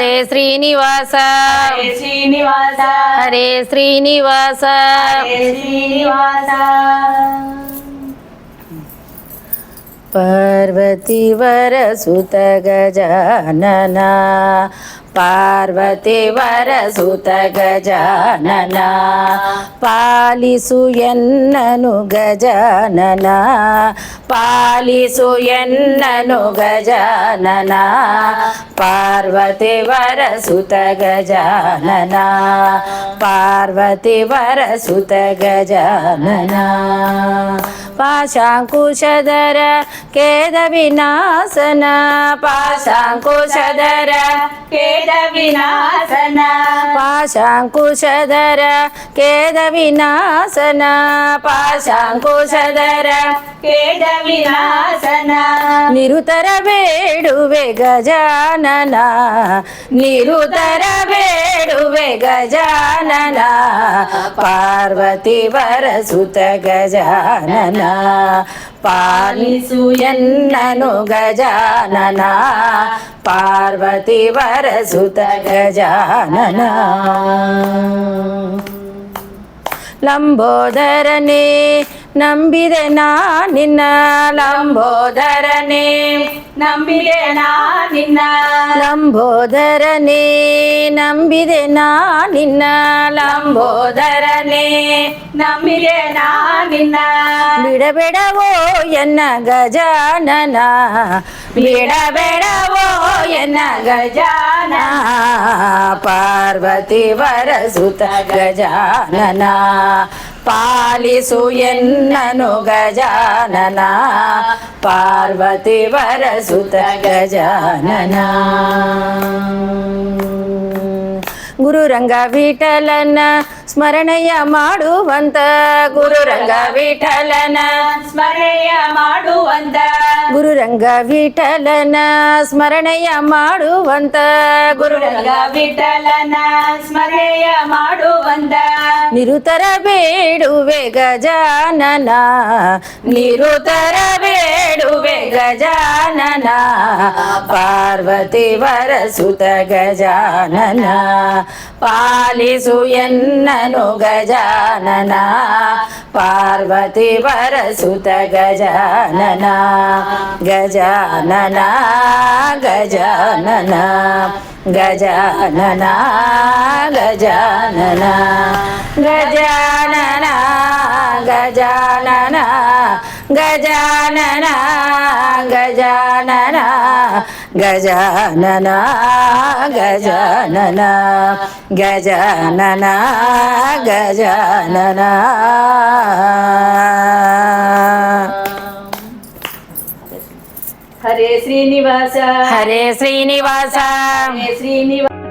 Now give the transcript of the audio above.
ಹರೇ ಶ್ರೀನಿವಾಸ ಹರೇ ಶ್ರೀನಿವಾಸ ಹರೇ ಶ್ರೀನಿವಾಸ ಹರೇ ಶ್ರೀನಿವಾಸ ಪಾರ್ವತಿವರ ಸುತ ಗಜಾನನ ಪಾರ್ವತಿವರ ಸುತ ಗಜಾನನ ಪಾಲಿಸು ಎನ್ನನು ಗಜಾನನ ಪಾಲಿಸು ಎನ್ನನು ಗಜಾನನ ಪಾರ್ವತಿವರ ಸುತ ಗಜಾನನ ಪಾರ್ವತಿವರ ಸುತ ಗಜಾನನ ಪಾಶಾಂಕುಶಧರ ಕೇದ ವಿನಾಶನ ಪಾಶಾಂಕುಶಧರ ಕೇದ ವಿನಾಶನ ಪಾಶಾಂಕುಶಧರ ಕೇದ ವಿನಾಶನ ಪಾಶಾಂಕುಶಧರ ಕೇದ ವಿನಾಶನ ನಿರುತರ ಬೇಡುವೆ ಗಜಾನನ ನಿರುತರ ಬೇಡುವೆ ಗಜಾನನ ಪಾರ್ವತಿವರ ಸುತ ಗಜಾನನ ಪಾಲಿಸು ಎನ್ನನು ಗಜಾನನ ಪಾರ್ವತಿವರ ಸುತ ಗಜಾನನ ಲಂಬೋದರನೇ ನಂಬಿದೆ ನಾ ನಿನ್ನ ಲಂಬೋದರನೇ ನಂಬಿದೆ ನಾ ನಿನ್ನ ಲಂಬೋದರನೇ ನಂಬಿದೆ ನಾ ನಿನ್ನ ಲಂಬೋದರನೇ ನಂಬಿದೆ ನಾ ನಿನ್ನ ಬಿಡಬೇಡವೋ ಎನ್ನ ಗಜಾನನ ಬಿಡಬೇಡವೋ ಎನ್ನ ಗಜಾನನ ಪಾರ್ವತಿವರ ಸುತ ಗಜಾನನ ಪಾಲಿಸು ಎನ್ನನು ಗಜಾನನ ಪಾರ್ವತಿವರ ಸುತ ಗಜಾನನ ಗುರುರಂಗ ವಿಠಲನ ಸ್ಮರಣೆಯ ಮಾಡುವಂತ ಗುರುರಂಗ ವಿಠಲನ ಸ್ಮರಣೆಯ ಮಾಡುವಂತ ಗುರುರಂಗ ವಿಠಲನ ಸ್ಮರಣೆಯ ಮಾಡುವಂತ ಗುರುರಂಗ ವಿಠಲನ ಸ್ಮರಣೆಯ ಮಾಡುವಂತ ನಿರುತರ ಬೇಡುವೆ ಗಜಾನನ ನಿರುತರ ಬೇಡುವೆ ಗಜಾನನ ಪಾರ್ವತಿವರ ಸುತ ಗಜಾನನ ಪಾಲಿಸು ಎನ್ನನು ಗಜಾನನ ಪಾರ್ವತಿವರ ಸುತ ಗಜಾನನ ಗಜಾನನ ಗಜಾನನ ಗಜಾನನ ಗಜಾನನ ಗಜಾನನ ಗಜಾನನ ಗಜಾನನ ಗಜಾನನ ಗಜಾನನ ಗಜಾನನ ಗಜಾನನ ಗಜಾನನ ಹರೇ ಶ್ರೀನಿವಾಸ ಹರೇ ಶ್ರೀನಿವಾಸ ಹರೇ ಶ್ರೀನಿವಾಸ